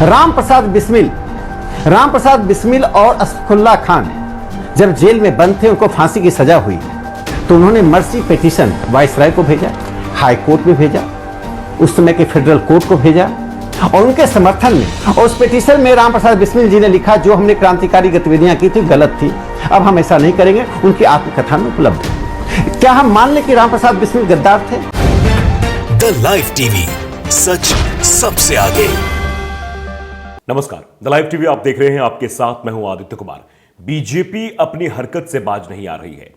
राम प्रसाद बिस्मिल और असफुल्ला खान जब जेल में बंद थे, उनको फांसी की सजा हुई, तो उन्होंने मर्सी पिटीशन वाइसराय को भेजा, हाई कोर्ट में भेजा, उस समय के फेडरल कोर्ट को भेजा, और उनके समर्थन में, और उस पिटीशन में राम प्रसाद बिस्मिल जी ने लिखा, जो हमने क्रांतिकारी गतिविधियां की थी गलत थी, अब हम ऐसा नहीं करेंगे। उनकी आत्मकथा में उपलब्ध है। क्या हम मान लें कि राम प्रसाद बिस्मिल गद्दार थे? द लाइव टीवी, सच सबसे आगे। नमस्कार, द लाइव टीवी आप देख रहे हैं, आपके साथ मैं हूं आदित्य कुमार। बीजेपी अपनी हरकत से बाज नहीं आ रही है।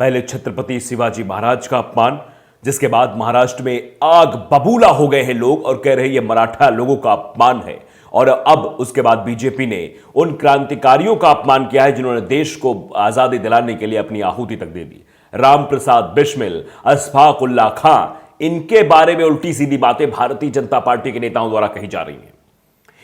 पहले छत्रपति शिवाजी महाराज का अपमान, जिसके बाद महाराष्ट्र में आग बबूला हो गए हैं लोग और कह रहे हैं ये मराठा लोगों का अपमान है, और अब उसके बाद बीजेपी ने उन क्रांतिकारियों का अपमान किया है जिन्होंने देश को आजादी दिलाने के लिए अपनी आहुति तक दे दी। राम प्रसाद बिस्मिल, अशफाक उल्ला खां, इनके बारे में उल्टी सीधी बातें भारतीय जनता पार्टी के नेताओं द्वारा कही जा रही हैं।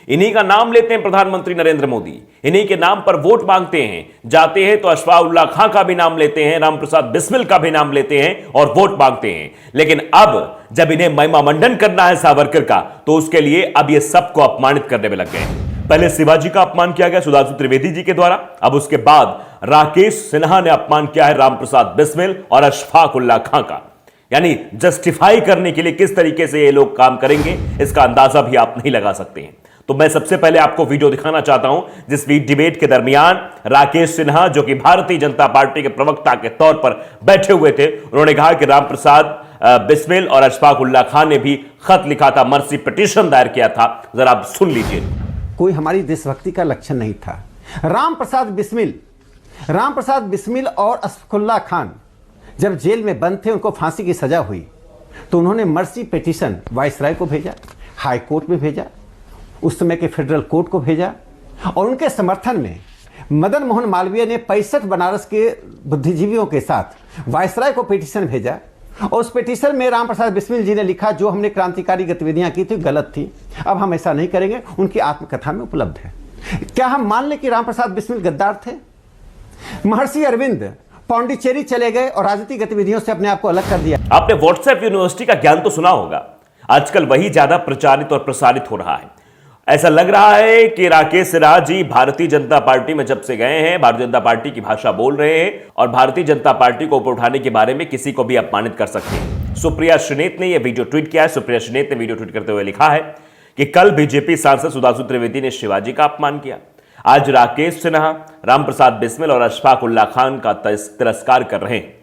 इन्हीं का नाम लेते हैं प्रधानमंत्री नरेंद्र मोदी, इन्हीं के नाम पर वोट मांगते हैं, जाते हैं तो अशफाक उल्ला खां का भी नाम लेते हैं, राम प्रसाद बिस्मिल का भी नाम लेते हैं और वोट मांगते हैं। लेकिन अब जब इन्हें महिमा मंडन करना है सावरकर का, तो उसके लिए अब ये सबको अपमानित करने में लग गए हैं। पहले शिवाजी का अपमान किया गया सुधांशु त्रिवेदी जी के द्वारा, अब उसके बाद राकेश सिन्हा ने अपमान किया है राम प्रसाद बिस्मिल और अशफाक उल्ला खां का। यानी जस्टिफाई करने के लिए किस तरीके से ये लोग काम करेंगे, इसका अंदाजा भी आप नहीं लगा सकते हैं। तो मैं सबसे पहले आपको वीडियो दिखाना चाहता हूं, जिस डिबेट के दरमियान राकेश सिन्हा, जो कि भारतीय जनता पार्टी के प्रवक्ता के तौर पर बैठे हुए थे, उन्होंने कहा कि राम प्रसाद बिस्मिल और अशफाक उल्ला खान ने भी खत लिखा था, मर्सी पिटीशन दायर किया था। जरा आप सुन लीजिए। कोई हमारी देशभक्ति का लक्षण नहीं था। राम प्रसाद बिस्मिल और असफुल्ला खान जब जेल में बंद थे, उनको फांसी की सजा हुई, तो उन्होंने मर्सी पिटीशन वाइसराय को भेजा, हाई कोर्ट में भेजा, उस समय के फेडरल कोर्ट को भेजा, और उनके समर्थन में मदन मोहन मालवीय ने 65 बनारस के बुद्धिजीवियों के साथ वाइसराय को पिटीशन भेजा, और उस पिटीशन में राम प्रसाद बिस्मिल जी ने लिखा, जो हमने क्रांतिकारी गतिविधियां की थी गलत थी, अब हम ऐसा नहीं करेंगे। उनकी आत्मकथा में उपलब्ध है। क्या हम मान लें कि राम प्रसाद बिस्मिल गद्दार थे? महर्षि अरविंद पौंडीचेरी चले गए और राजनीतिक गतिविधियों से अपने आप को अलग कर दिया। आपने व्हाट्सएप यूनिवर्सिटी का ज्ञान तो सुना होगा, आजकल वही ज्यादा प्रचारित और प्रसारित हो रहा है। ऐसा लग रहा है कि राकेश सिन्हा जी भारतीय जनता पार्टी में जब से गए हैं, भारतीय जनता पार्टी की भाषा बोल रहे हैं और भारतीय जनता पार्टी को ऊपर उठाने के बारे में किसी को भी अपमानित कर सकते हैं। सुप्रिया श्रीनेत ने यह वीडियो ट्वीट किया है। सुप्रिया श्रीनेत ने वीडियो ट्वीट करते हुए लिखा है कि कल बीजेपी सांसद सुधांशु त्रिवेदी ने शिवाजी का अपमान किया, आज राकेश सिन्हा, राम प्रसाद बिस्मिल और अशफाक उल्ला खान का तिरस्कार कर रहे हैं।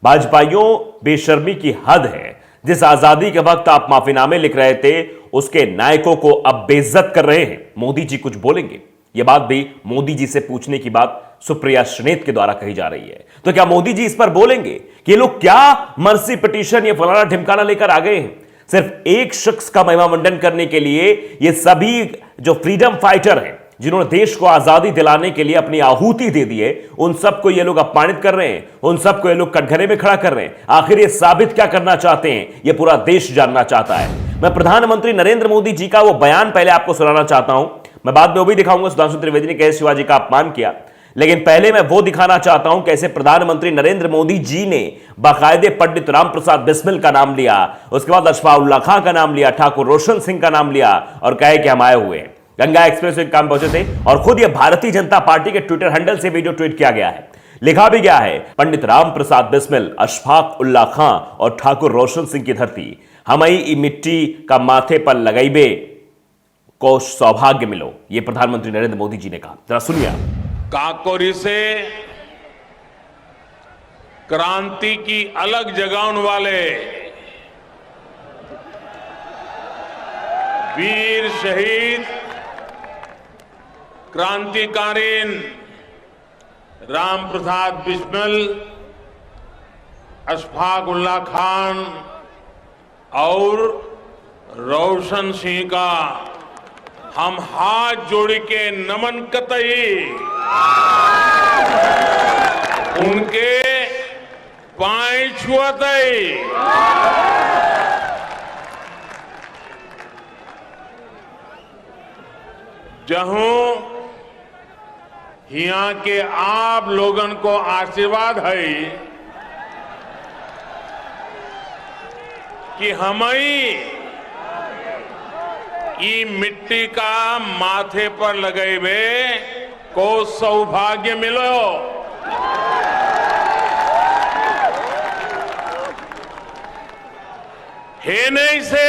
भाजपाइयों, बेशर्मी की हद है। जिस आजादी के वक्त आप माफीनामे लिख रहे थे, उसके नायकों को अब बेइज्जत कर रहे हैं। मोदी जी कुछ बोलेंगे? यह बात भी मोदी जी से पूछने की बात सुप्रिया श्रीनेत के द्वारा कही जा रही है। तो क्या मोदी जी इस पर बोलेंगे कि ये लोग क्या मर्सी पिटीशन, ये फलाना ढिमकाना लेकर आ गए हैं? सिर्फ एक शख्स का महिमा मंडन करने के लिए ये सभी जो फ्रीडम फाइटर हैं, जिन्होंने देश को आजादी दिलाने के लिए अपनी आहुति दे दी है, उन सबको ये लोग अपमानित कर रहे हैं, उन सबको ये लोग कटघरे में खड़ा कर रहे हैं। आखिर ये साबित क्या करना चाहते हैं, ये पूरा देश जानना चाहता है। मैं प्रधानमंत्री नरेंद्र मोदी जी का वो बयान पहले आपको सुनाना चाहता हूं। मैं बाद में वो भी दिखाऊंगा, सुधांशु त्रिवेदी ने कैसे शिवाजी का अपमान किया, लेकिन पहले मैं वो दिखाना चाहता हूं कैसे प्रधानमंत्री नरेंद्र मोदी जी ने बाकायदे पंडित राम प्रसाद बिस्मिल का नाम लिया, उसके बाद अशफाक उल्ला खां का नाम लिया, ठाकुर रोशन सिंह का नाम लिया और कहे कि हम आए हुए हैं। गंगा एक्सप्रेस में काम पहुंचे थे और खुद ये भारतीय जनता पार्टी के ट्विटर हैंडल से वीडियो ट्वीट किया गया है। लिखा भी गया है, पंडित राम प्रसाद बिस्मिल, अशफाक उल्ला खां और ठाकुर रोशन सिंह की धरती, हमई ई मिट्टी का माथे पर लगाइबे को सौभाग्य मिलो। ये प्रधानमंत्री नरेंद्र मोदी जी ने कहा। जरा सुनिए। काकोरी से क्रांति की अलग जगाने वाले वीर शहीद क्रांतिकारी राम प्रसाद बिस्मिल, अशफाक उल्ला खान और रोशन सिंह का हम हाथ जोड़ के नमन कतई उनके पांव छुअतई। जहूं हिया के आप लोगन को आशीर्वाद है कि हमई ई मिट्टी का माथे पर लगेबे को सौभाग्य मिलो। हे नहीं से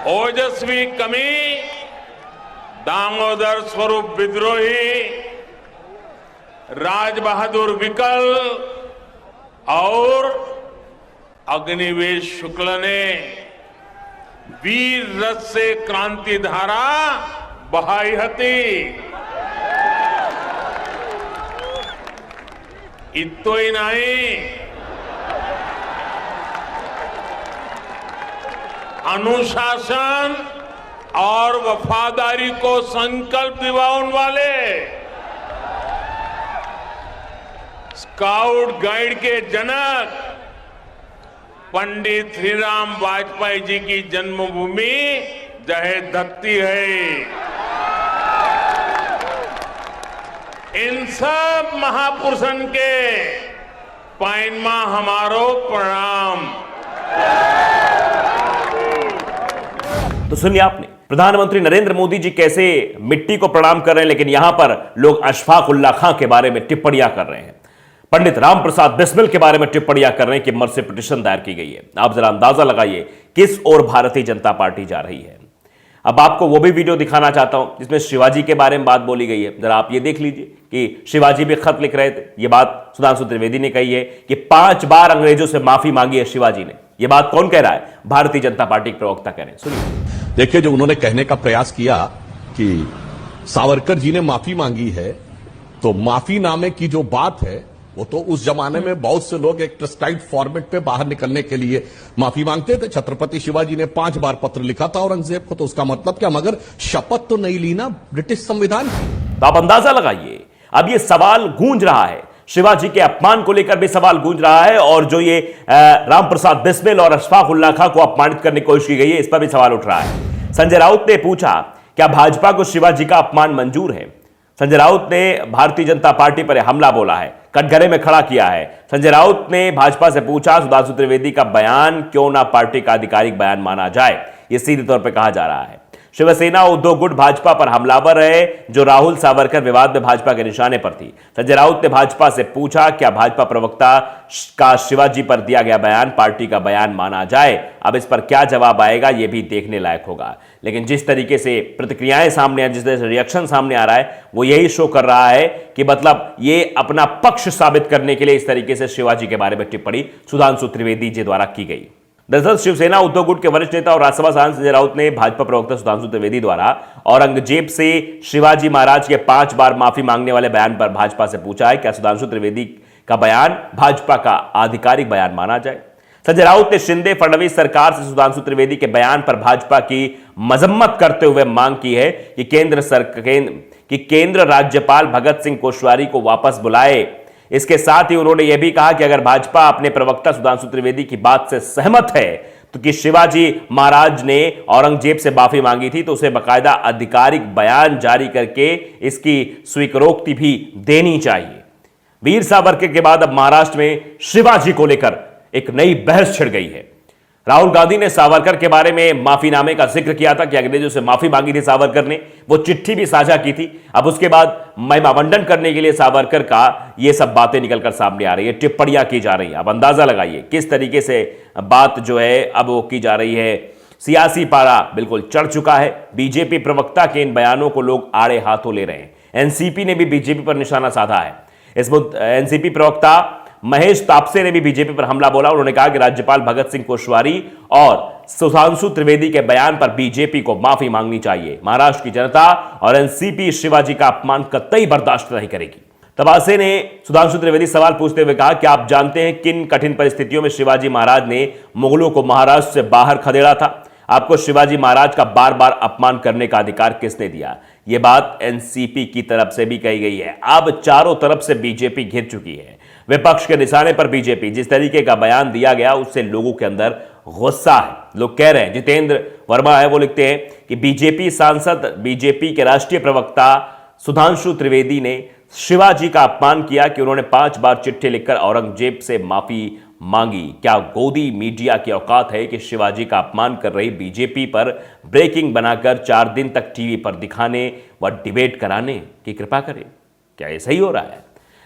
ओजस्वी कमी दामोदर स्वरूप विद्रोही, राज बहादुर विकल और अग्निवेश शुक्ल ने वीर रथ से क्रांति धारा बहाई हती। इतो ही नहीं, अनुशासन और वफादारी को संकल्प दिवाउन वाले स्काउट गाइड के जनक पंडित श्रीराम वाजपेयी जी की जन्मभूमि जहे धरती है। इन सब महापुरुषन के पाइनमा हमारो प्रणाम। तो सुनिए आपने प्रधानमंत्री नरेंद्र मोदी जी कैसे मिट्टी को प्रणाम कर रहे हैं, लेकिन यहां पर लोग अशफाक उल्लाह खां के बारे में टिप्पणियां कर रहे हैं, पंडित राम प्रसाद बिस्मिल के बारे में टिप्पणियां कर रहे हैं कि मर्सी पिटीशन दायर की गई है। आप जरा अंदाजा लगाइए किस ओर भारतीय जनता पार्टी जा रही है। अब आपको वो भी वीडियो दिखाना चाहता हूं जिसमें शिवाजी के बारे में बात बोली गई है। जरा आप ये देख लीजिए कि शिवाजी भी खत लिख रहे थे। ये बात सुधांशु त्रिवेदी ने कही है कि 5 बार अंग्रेजों से माफी मांगी है शिवाजी ने। ये बात कौन कह रहा है? भारतीय जनता पार्टी के प्रवक्ता कह रहे हैं, सुनिए। देखिए, जो उन्होंने कहने का प्रयास किया कि सावरकर जी ने माफी मांगी है, तो माफीनामे की जो बात है वो तो उस जमाने में बहुत से लोग एक प्रेस्क्राइब्ड फॉर्मेट पे बाहर निकलने के लिए माफी मांगते थे। छत्रपति शिवाजी ने 5 बार पत्र लिखा था औरंगजेब को, तो उसका मतलब क्या, मगर शपथ तो नहीं ली ना ब्रिटिश संविधान की। तो आप अंदाजा लगाइए, अब ये सवाल गूंज रहा है, शिवाजी के अपमान को लेकर भी सवाल गूंज रहा है, और जो ये राम प्रसाद बिस्मिल और अशफाक उल्लाह खां को अपमानित करने की कोशिश की गई है, इस पर भी सवाल उठ रहा है। संजय राउत ने पूछा, क्या भाजपा को शिवाजी का अपमान मंजूर है? संजय राउत ने भारतीय जनता पार्टी पर हमला बोला है, कटघरे में खड़ा किया है। संजय राउत ने भाजपा से पूछा, सुधांशु त्रिवेदी का बयान क्यों ना पार्टी का आधिकारिक बयान माना जाए? यह सीधे तौर पर कहा जा रहा है। शिवसेना उद्धव गुट भाजपा पर हमलावर रहे, जो राहुल सावरकर विवाद में भाजपा के निशाने पर थी। संजय राउत ने भाजपा से पूछा, क्या भाजपा प्रवक्ता का शिवाजी पर दिया गया बयान पार्टी का बयान माना जाए? अब इस पर क्या जवाब आएगा यह भी देखने लायक होगा। लेकिन जिस तरीके से प्रतिक्रियाएं सामने आ, जिस तरह से रिएक्शन सामने आ रहा है, वो यही शो कर रहा है कि मतलब ये अपना पक्ष साबित करने के लिए इस तरीके से शिवाजी के बारे में टिप्पणी सुधांशु त्रिवेदी जी द्वारा की गई। दरअसल शिवसेना उद्धव गुट के वरिष्ठ नेता और राज्यसभा सांसद संजय राउत ने भाजपा प्रवक्ता सुधांशु त्रिवेदी द्वारा औरंगजेब से शिवाजी महाराज के 5 बार माफी मांगने वाले बयान पर भाजपा से पूछा है, क्या सुधांशु त्रिवेदी का बयान भाजपा का आधिकारिक बयान माना जाए? संजय राउत ने शिंदे फडणवीस सरकार से सुधांशु त्रिवेदी के बयान पर भाजपा की मजम्मत करते हुए मांग की है कि केंद्र राज्यपाल भगत सिंह कोश्यारी को वापस बुलाए। इसके साथ ही उन्होंने यह भी कहा कि अगर भाजपा अपने प्रवक्ता सुधांशु त्रिवेदी की बात से सहमत है तो कि शिवाजी महाराज ने औरंगजेब से माफी मांगी थी, तो उसे बाकायदा आधिकारिक बयान जारी करके इसकी स्वीकारोक्ति भी देनी चाहिए। वीर सावरकर के बाद अब महाराष्ट्र में शिवाजी को लेकर एक नई बहस छिड़ गई है। राहुल गांधी ने सावरकर के बारे में माफीनामे का जिक्र किया था कि अंग्रेजों से माफी मांगी थी सावरकर ने, वो चिट्ठी भी साझा की थी। अब उसके बाद महिमामंडन करने के लिए सावरकर का ये सब बातें निकलकर सामने आ रही है, टिप्पणियां की जा रही हैं। अब अंदाजा लगाइए किस तरीके से बात जो है अब वो की जा रही है। सियासी पारा बिल्कुल चढ़ चुका है। बीजेपी प्रवक्ता के इन बयानों को लोग आड़े हाथों ले रहे हैं। एनसीपी ने भी बीजेपी पर निशाना साधा है। इस एनसीपी प्रवक्ता महेश तापसे ने भी बीजेपी पर हमला बोला। उन्होंने कहा कि राज्यपाल भगत सिंह कोश्यारी और सुधांशु त्रिवेदी के बयान पर बीजेपी को माफी मांगनी चाहिए। महाराष्ट्र की जनता और एनसीपी शिवाजी का अपमान कतई बर्दाश्त नहीं करेगी। तबासे ने सुधांशु त्रिवेदी सवाल पूछते हुए कहा कि आप जानते हैं किन कठिन परिस्थितियों में शिवाजी महाराज ने मुगलों को महाराष्ट्र से बाहर खदेड़ा था? आपको शिवाजी महाराज का बार बार अपमान करने का अधिकार किसने दिया? यह बात एनसीपी की तरफ से भी कही गई है। अब चारों तरफ से बीजेपी घिर चुकी है। विपक्ष के निशाने पर बीजेपी। जिस तरीके का बयान दिया गया उससे लोगों के अंदर गुस्सा है। लोग कह रहे हैं, जितेंद्र वर्मा है वो लिखते हैं कि बीजेपी सांसद, बीजेपी के राष्ट्रीय प्रवक्ता सुधांशु त्रिवेदी ने शिवाजी का अपमान किया कि उन्होंने 5 बार चिट्ठी लिखकर औरंगजेब से माफी मांगी। क्या गोदी मीडिया की औकात है कि शिवाजी का अपमान कर रही बीजेपी पर ब्रेकिंग बनाकर 4 दिन तक टीवी पर दिखाने व डिबेट कराने की कृपा करे? क्या ये सही हो रहा है?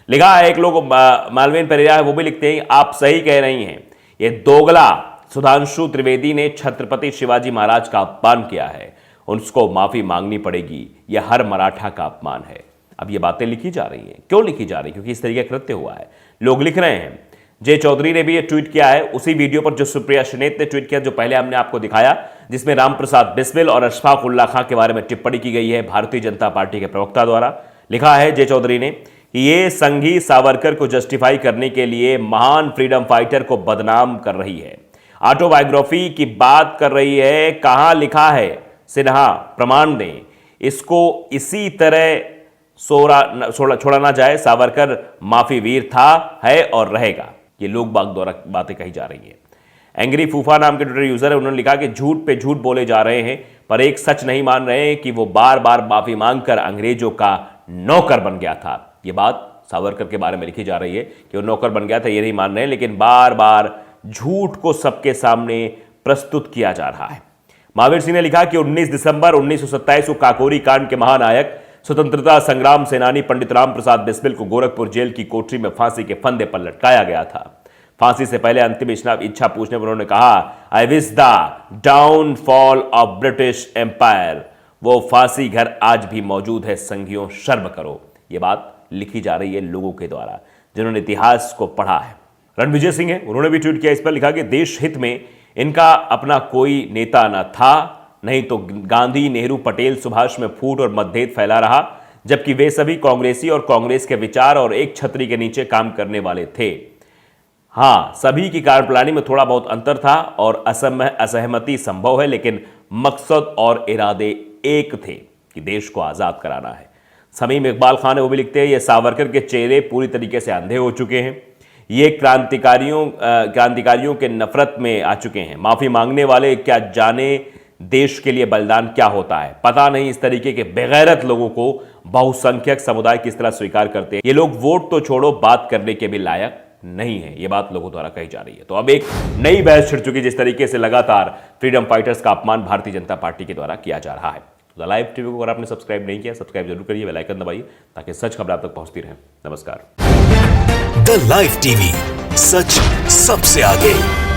लिखा है एक लोग, मालवीन पेरेरा है, वो भी लिखते हैं आप सही कह रही हैं, ये दोगला सुधांशु त्रिवेदी ने छत्रपति शिवाजी महाराज का अपमान किया है, उसको माफी मांगनी पड़ेगी, यह हर मराठा का अपमान है। अब ये बातें लिखी जा रही हैं, क्यों लिखी जा रही है? क्योंकि इस तरीके का कृत्य हुआ है। लोग लिख रहे हैं, जय चौधरी ने भी ये ट्वीट किया है, उसी वीडियो पर जो सुप्रिया शनेत ने ट्वीट किया जो पहले हमने आपको दिखाया, जिसमें रामप्रसाद बिस्मिल और अशफाक उल्ला खां के बारे में टिप्पणी की गई है भारतीय जनता पार्टी के प्रवक्ता द्वारा। लिखा है जय चौधरी ने कि ये संघी सावरकर को जस्टिफाई करने के लिए महान फ्रीडम फाइटर को बदनाम कर रही है, ऑटोबायोग्राफी की बात कर रही है, कहां लिखा है? सिन्हा प्रमाण दें, इसको इसी तरह छोड़ा ना जाए, सावरकर माफी वीर था, है और रहेगा। ये लोग बाग द्वारा बातें कही जा रही हैं। एंग्री फूफा नाम के ट्विटर यूजर है, उन्होंने लिखा कि झूठ पे झूठ बोले जा रहे हैं पर एक सच नहीं मान रहे हैं कि वो बार बार माफी मांगकर अंग्रेजों का नौकर बन गया था। ये बात सावरकर के बारे में लिखी जा रही है कि वो नौकर बन गया था, ये नहीं मान रहे हैं, लेकिन बार बार झूठ को सबके सामने प्रस्तुत किया जा रहा है। महावीर सिंह ने लिखा कि 19 दिसंबर 1927 को काकोरी कांड के महानायक स्वतंत्रता संग्राम सेनानी पंडित राम प्रसाद बिस्मिल को गोरखपुर जेल की कोठरी में फांसी के फंदे पर लटकाया गया था। फांसी से पहले अंतिम इच्छा पूछने पर उन्होंने कहा, I wish the downfall of British Empire. वो फांसी घर आज भी मौजूद है, संघियों शर्म करो। ये बात लिखी जा रही है लोगों के द्वारा जिन्होंने इतिहास को पढ़ा है। रणविजय सिंह है, उन्होंने भी ट्वीट किया, इस पर लिखा कि देश हित में इनका अपना कोई नेता न था, नहीं तो गांधी, नेहरू, पटेल, सुभाष में फूट और मतभेद फैला रहा, जबकि वे सभी कांग्रेसी और कांग्रेस के विचार और एक छतरी के नीचे काम करने वाले थे। हां, सभी की कार्यप्रणाली में थोड़ा बहुत अंतर था और असहमति संभव है, लेकिन मकसद और इरादे एक थे कि देश को आजाद कराना है। समीम इकबाल खान है, वो भी लिखते हैं, ये सावरकर के चेहरे पूरी तरीके से अंधे हो चुके हैं, ये क्रांतिकारियों के नफरत में आ चुके हैं। माफी मांगने वाले क्या जाने देश के लिए बलिदान क्या होता है, पता नहीं इस तरीके के बेगैरत लोगों को बहुसंख्यक समुदाय किस तरह स्वीकार करते हैं। ये लोग वोट तो छोड़ो, बात करने के भी लायक नहीं है। ये बात लोगों द्वारा कही जा रही है। तो अब एक नई बहस छिड़ चुकी, जिस तरीके से लगातार फ्रीडम फाइटर्स का अपमान भारतीय जनता पार्टी के द्वारा किया जा रहा है। द लाइव टीवी को अगर आपने सब्सक्राइब नहीं किया, सब्सक्राइब जरूर करिए, बेल आइकन दबाइए ताकि सच खबर आप तक पहुंचती रहे। नमस्कार। द लाइव टीवी, सच सबसे आगे।